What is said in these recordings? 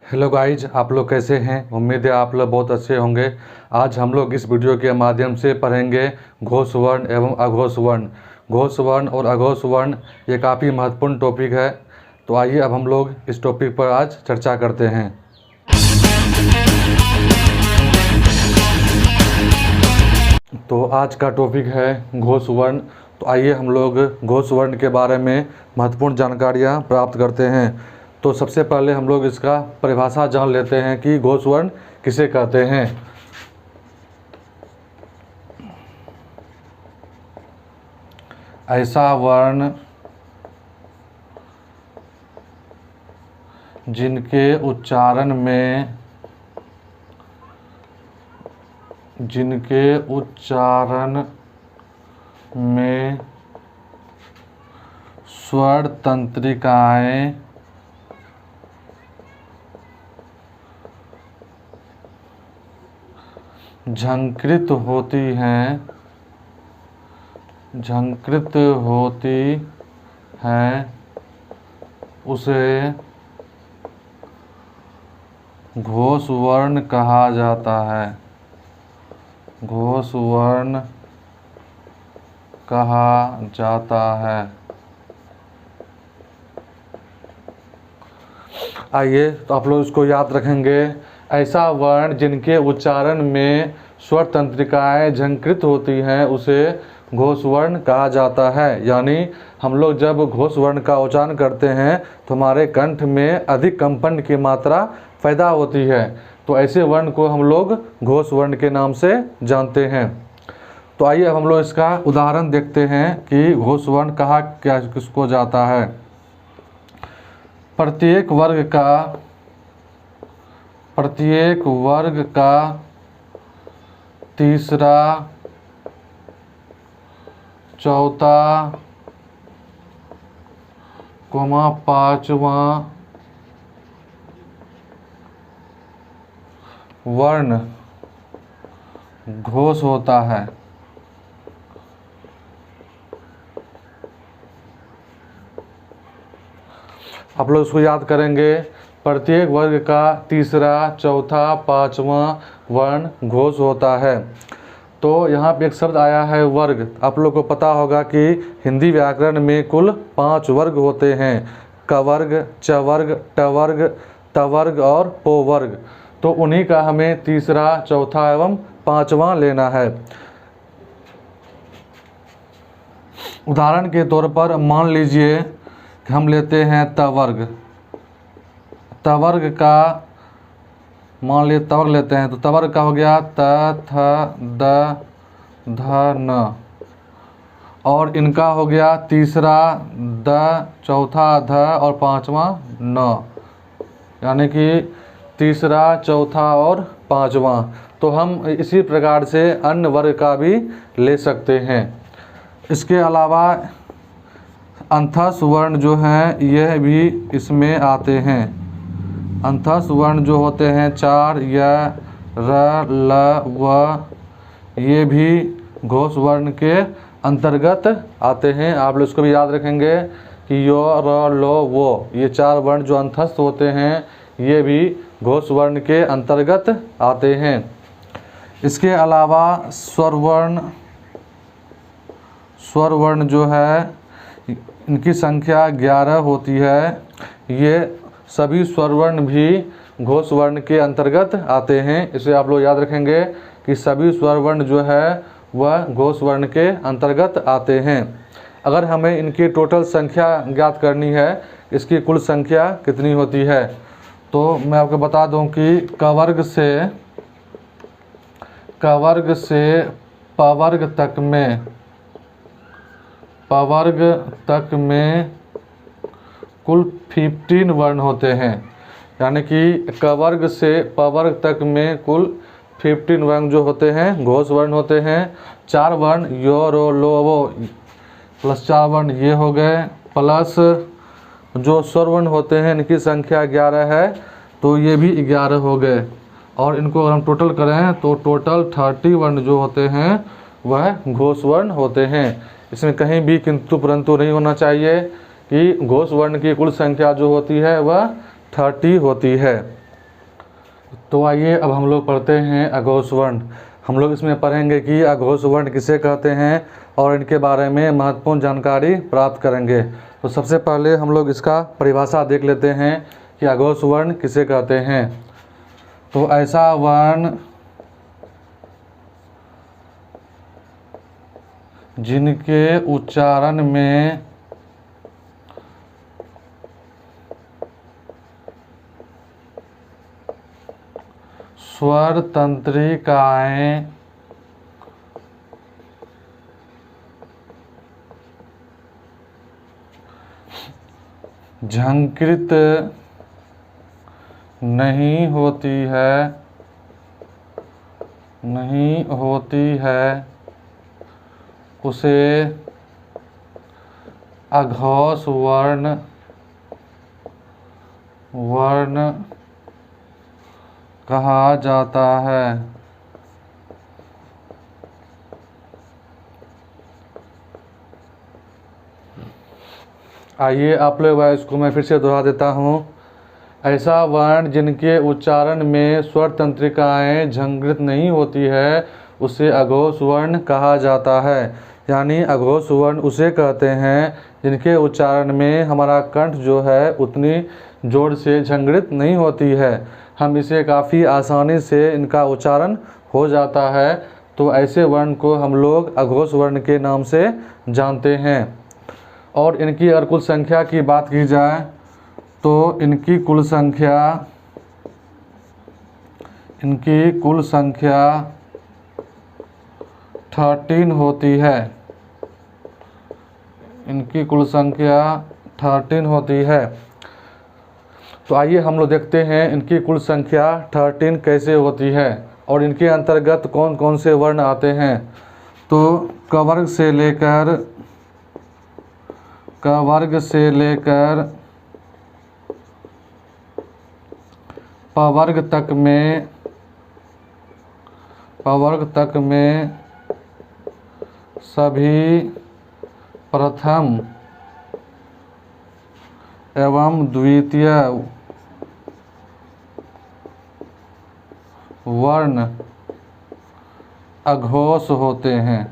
Hello guys, आप लोग कैसे हैं। उम्मीद है आप लोग बहुत अच्छे होंगे। आज हम लोग इस वीडियो के माध्यम से पढ़ेंगे घोष वर्ण एवं अघोष वर्ण। घोष वर्ण और अघोष वर्ण ये काफ़ी महत्वपूर्ण टॉपिक है। तो आइए अब हम लोग इस टॉपिक पर आज चर्चा करते हैं। तो आज का टॉपिक है घोष वर्ण। तो आइए हम लोग घोष वर्ण के बारे में महत्वपूर्ण जानकारियाँ प्राप्त करते हैं। तो सबसे पहले हम लोग इसका परिभाषा जान लेते हैं कि घोष वर्ण किसे कहते हैं। ऐसा वर्ण जिनके उच्चारण में स्वर तंत्रिकाएं झंकृत होती हैं उसे घोष वर्ण कहा जाता है। घोष वर्ण कहा जाता है। आइए तो आप लोग इसको याद रखेंगे। ऐसा वर्ण जिनके उच्चारण में स्वर तंत्रिकाएं झंकृत होती हैं उसे घोष वर्ण कहा जाता है। यानी हम लोग जब घोष वर्ण का उच्चारण करते हैं तो हमारे कंठ में अधिक कंपन की मात्रा पैदा होती है। तो ऐसे वर्ण को हम लोग घोष वर्ण के नाम से जानते हैं। तो आइए अब हम लोग इसका उदाहरण देखते हैं कि घोष वर्ण कहा क्या किसको जाता है। प्रत्येक वर्ग का तीसरा, चौथा, पांचवा वर्ण घोष होता है। आप लोग इसको याद करेंगे। प्रत्येक वर्ग का तीसरा, चौथा, पांचवा वर्ण घोष होता है। तो यहाँ पे एक शब्द आया है वर्ग। आप लोग को पता होगा कि हिंदी व्याकरण में कुल 5 वर्ग होते हैं। क वर्ग, च वर्ग, ट वर्ग, त वर्ग और पो वर्ग। तो उन्हीं का हमें तीसरा, चौथा एवं पांचवा लेना है। उदाहरण के तौर पर मान लीजिए कि हम लेते हैं त वर्ग। त वर्ग का मान लीजिए तवर्ग लेते हैं तो तवर्ग का हो गया त, थ, द, ध, न। और इनका हो गया तीसरा द, चौथा ध और पांचवा न। यानी कि तीसरा, चौथा और पांचवा। तो हम इसी प्रकार से अन्य वर्ग का भी ले सकते हैं। इसके अलावा अंतःस्थ वर्ण जो हैं यह भी इसमें आते हैं। अंतःस्थ वर्ण जो होते हैं 4, य, र, ल, व, ये भी घोष वर्ण के अंतर्गत आते हैं। आप लोग इसको भी याद रखेंगे कि यो, र, लो, वो, ये 4 वर्ण जो अंतःस्थ होते हैं ये भी घोष वर्ण के अंतर्गत आते हैं। इसके अलावा स्वर वर्ण जो है इनकी संख्या 11 होती है। ये सभी स्वर वर्ण भी घोष वर्ण के अंतर्गत आते हैं। इसे आप लोग याद रखेंगे कि सभी स्वर वर्ण जो है वह घोष वर्ण के अंतर्गत आते हैं। अगर हमें इनकी टोटल संख्या ज्ञात करनी है, इसकी कुल संख्या कितनी होती है, तो मैं आपको बता दूं कि क वर्ग से पवर्ग तक में कुल 15 वर्ण होते हैं। यानी कि क वर्ग से पवर्ग तक में कुल 15 वर्ण जो होते हैं घोष वर्ण होते हैं। 4 वर्ण यो, रो, लो, वो प्लस 4 वर्ण ये हो गए, प्लस जो स्वर वर्ण होते हैं इनकी संख्या 11 है तो ये भी 11 हो गए। और इनको अगर हम टोटल करें तो टोटल 30 वर्ण जो होते हैं वह घोष वर्ण होते हैं। इसमें कहीं भी किंतु परंतु नहीं होना चाहिए कि घोष वर्ण की कुल संख्या जो होती है वह 30 होती है। तो आइए अब हम लोग पढ़ते हैं अघोष वर्ण। हम लोग इसमें पढ़ेंगे कि अघोष वर्ण किसे कहते हैं और इनके बारे में महत्वपूर्ण जानकारी प्राप्त करेंगे। तो सबसे पहले हम लोग इसका परिभाषा देख लेते हैं कि अघोष वर्ण किसे कहते हैं। तो ऐसा वर्ण जिनके उच्चारण में स्वर तंत्रिकाएं झंकृत नहीं होती है उसे अघोष वर्ण कहा जाता है। आइए आप लोग इसको मैं फिर से दोहरा देता हूँ। ऐसा वर्ण जिनके उच्चारण में स्वर तंत्रिकाएं झंकृत नहीं होती है उसे अघोष वर्ण कहा जाता है। यानी अघोष वर्ण उसे कहते हैं जिनके उच्चारण में हमारा कंठ जो है उतनी जोर से झंकृत नहीं होती है, हम इसे काफ़ी आसानी से इनका उच्चारण हो जाता है। तो ऐसे वर्ण को हम लोग अघोष वर्ण के नाम से जानते हैं। और इनकी अगर कुल संख्या की बात की जाए तो इनकी कुल संख्या 13 होती है। इनकी कुल संख्या 13 होती है। तो आइए हम लोग देखते हैं इनकी कुल संख्या 13 कैसे होती है और इनके अंतर्गत कौन कौन से वर्ण आते हैं। तो क वर्ग से लेकर प वर्ग तक में सभी प्रथम एवं द्वितीय वर्ण अघोष होते हैं।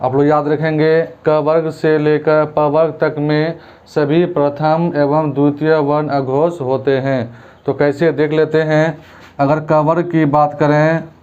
आप लोग याद रखेंगे, क वर्ग से लेकर प वर्ग तक में सभी प्रथम एवं द्वितीय वर्ण अघोष होते हैं। तो कैसे देख लेते हैं। अगर क वर्ग की बात करें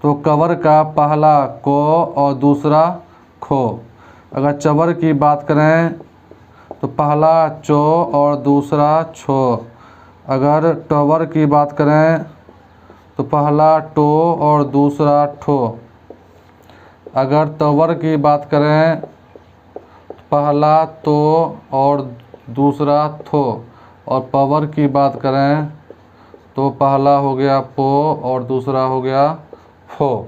तो क वर्ग का पहला को और दूसरा खो। अगर च वर्ग की बात करें तो पहला चो और दूसरा छो। अगर ट वर्ग की बात करें तो पहला टो और दूसरा ठो। अगर त वर्ग की बात करें तो पहला तो और दूसरा थो। और प वर्ग की बात करें तो पहला हो गया पो और दूसरा हो गया फो।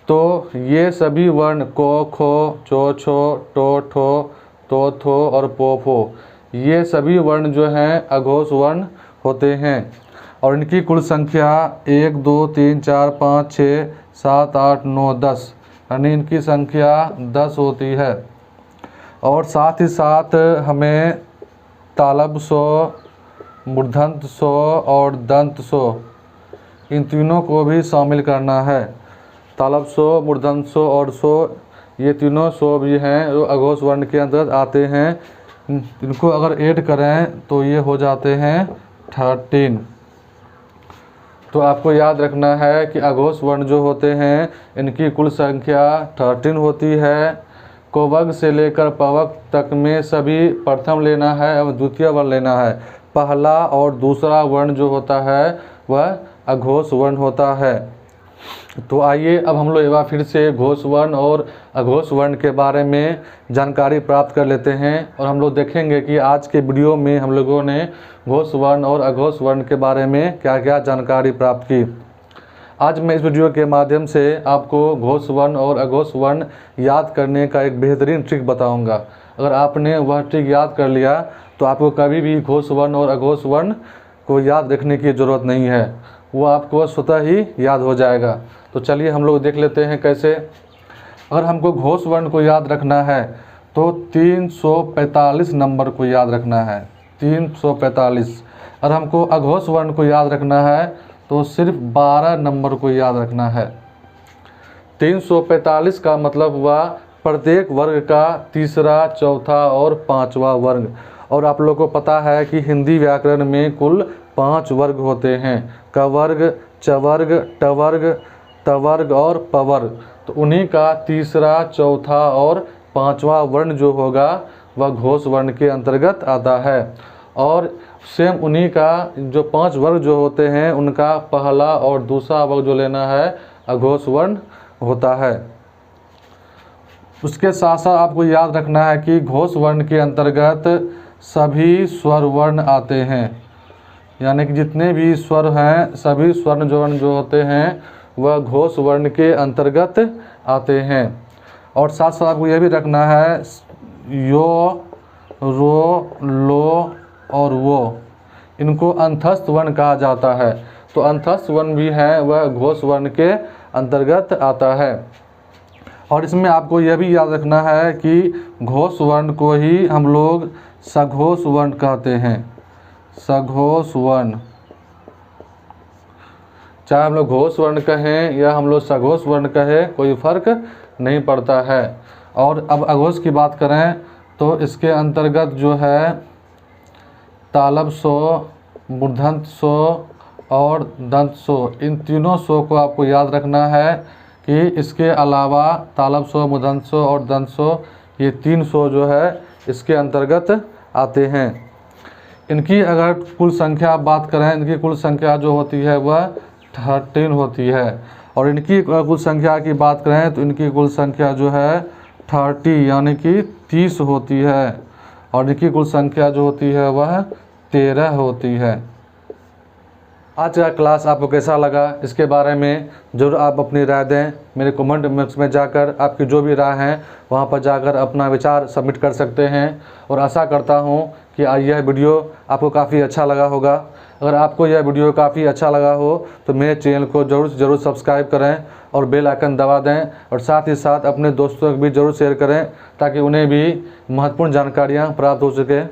तो ये सभी वर्ण को खो, चो छो, टो ठो, तो थो और पो फो, ये सभी वर्ण जो हैं अघोष वर्ण होते हैं। और इनकी कुल संख्या 1 2 3 4 5 6 7 8 9 10, यानी इनकी संख्या 10 होती है। और साथ ही साथ हमें तालब सो, मूर्धन्त सो और दंत सो, इन तीनों को भी शामिल करना है। तालब सो, मूर्धन्त सो और सो, ये तीनों सो भी हैं जो अघोष वर्ण के अंतर्गत आते हैं। इनको अगर ऐड करें तो ये हो जाते हैं 13। तो आपको याद रखना है कि अघोष वर्ण जो होते हैं इनकी कुल संख्या 13 होती है। को वर्ग से लेकर प वर्ग तक में सभी प्रथम लेना है एवं द्वितीय वर्ण लेना है। पहला और दूसरा वर्ण जो होता है वह अघोष वर्ण होता है। तो आइए अब हम लोग एक बार फिर से घोष वर्ण और अघोष वर्ण के बारे में जानकारी प्राप्त कर लेते हैं। और हम लोग देखेंगे कि आज के वीडियो में हम लोगों ने घोष वर्ण और अघोष वर्ण के बारे में क्या क्या जानकारी प्राप्त की। आज मैं इस वीडियो के माध्यम से आपको घोष वर्ण और अघोष वर्ण याद करने का एक बेहतरीन ट्रिक बताऊंगा। अगर आपने वह ट्रिक याद कर लिया तो आपको कभी भी घोष वर्ण और अघोष वर्ण को याद रखने की ज़रूरत नहीं है, वो आपको स्वतः ही याद हो जाएगा। तो चलिए हम लोग देख लेते हैं कैसे। अगर हमको घोष वर्ण को याद रखना है तो 345 नंबर को याद रखना है, 345। और हमको अघोष वर्ण को याद रखना है तो सिर्फ 12 नंबर को याद रखना है। 345 का मतलब हुआ प्रत्येक वर्ग का तीसरा, चौथा और पांचवा वर्ग। और आप लोगों को पता है कि हिंदी व्याकरण में कुल 5 वर्ग होते हैं, कवर्ग, चवर्ग, टवर्ग, तवर्ग और पवर्ग। तो उन्हीं का तीसरा, चौथा और पांचवा वर्ण जो होगा वह घोष वर्ण के अंतर्गत आता है। और सेम उन्हीं का जो 5 वर्ग जो होते हैं उनका पहला और दूसरा वर्ग जो लेना है अघोष वर्ण होता है। उसके साथ साथ आपको याद रखना है कि घोष वर्ण के अंतर्गत सभी स्वर वर्ण आते हैं, यानी कि जितने भी स्वर हैं सभी स्वर्ण जो वर्ण जो होते हैं वह घोष वर्ण के अंतर्गत आते हैं। और साथ साथ आपको यह भी रखना है यो, रो, लो और वो, इनको अंतस्थ वर्ण कहा जाता है। तो अंतस्थ वर्ण भी है वह घोष वर्ण के अंतर्गत आता है। और इसमें आपको यह भी याद रखना है कि घोष वर्ण को ही हम लोग सघोष वर्ण कहते हैं, सघोष वर्ण। चाहे हम लोग घोष वर्ण कहें या हम लोग सघोष वर्ण कहें कोई फर्क नहीं पड़ता है। और अब अघोष की बात करें तो इसके अंतर्गत जो है तालब सो, मूर्धन्य सो और दंत सो, इन तीनों सो को आपको याद रखना है कि इसके अलावा तालब सो, मूर्धन्य सो और दंत सो, ये 3 सो जो है इसके अंतर्गत आते हैं। इनकी अगर कुल संख्या बात करें, इनकी कुल संख्या जो होती है वह 13 होती है। और इनकी कुल संख्या की बात करें तो इनकी कुल संख्या जो है 30 यानी कि 30 होती है। और इनकी कुल संख्या जो होती है वह 13 होती है। आज का क्लास आपको कैसा लगा इसके बारे में ज़रूर आप अपनी राय दें। मेरे कमेंट बॉक्स में जाकर आपकी जो भी राय है वहाँ पर जाकर अपना विचार सबमिट कर सकते हैं। और आशा करता हूँ कि यह वीडियो आपको काफ़ी अच्छा लगा होगा। अगर आपको यह वीडियो काफ़ी अच्छा लगा हो तो मेरे चैनल को ज़रूर सब्सक्राइब करें और बेल आइकन दबा दें। और साथ ही साथ अपने दोस्तों को भी ज़रूर शेयर करें ताकि उन्हें भी महत्वपूर्ण जानकारियाँ प्राप्त हो सके।